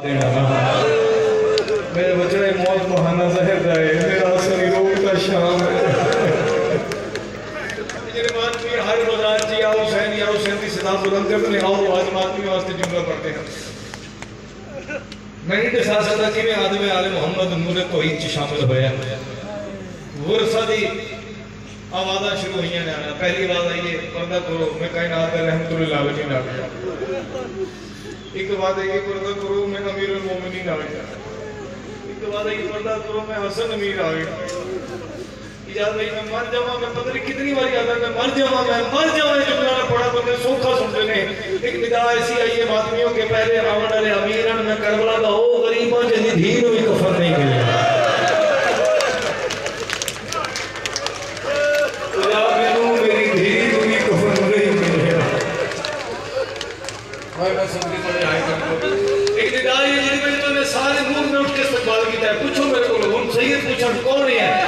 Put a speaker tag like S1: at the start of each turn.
S1: मेरे बच्चे मौत बहाना जहर जाए मेरा असली रोग का शाम है हर रोजान जी आओ हुसैन या हुसैन की सदा बुलंद करते आओ आज मातमी वास्ते जुमला पढ़ते हैं मैं नहीं दसा सकता कि मैं आदमी आले मोहम्मद नूर कोई शामिल होया वर्षा दी आवाज़ शुरू हुई हैं पहली आवाज़ आई है पर्दा करो मैं कायनात रहमतुल्लिल आलमीन आ गया एक बात है पर्दा करो मैं अमीरुल मोमिनीन आ गया एक बात है पर्दा करो मैं हसन अमीर आ गया इजाज़त भाई मैं मर जावा मैं पता नहीं कितनी बार याद है मैं मर जावा जुमला ना पढ़ा बंदे सौखा सुनते ने एक निगाह ऐसी आई है मातमियों के पहले आवन वाले अमीरन में करबला का ओ गरीबों जिंदी धी नु भी कफन नहीं मिले मेरी धी नु भी कफन नहीं मिले मैं समझी पड़े आए एक निगाह ये जिसमें सारे नूर में उठ के इस्तकबाल किया है पूछो मेरे को हम सैयद पूछो कौन है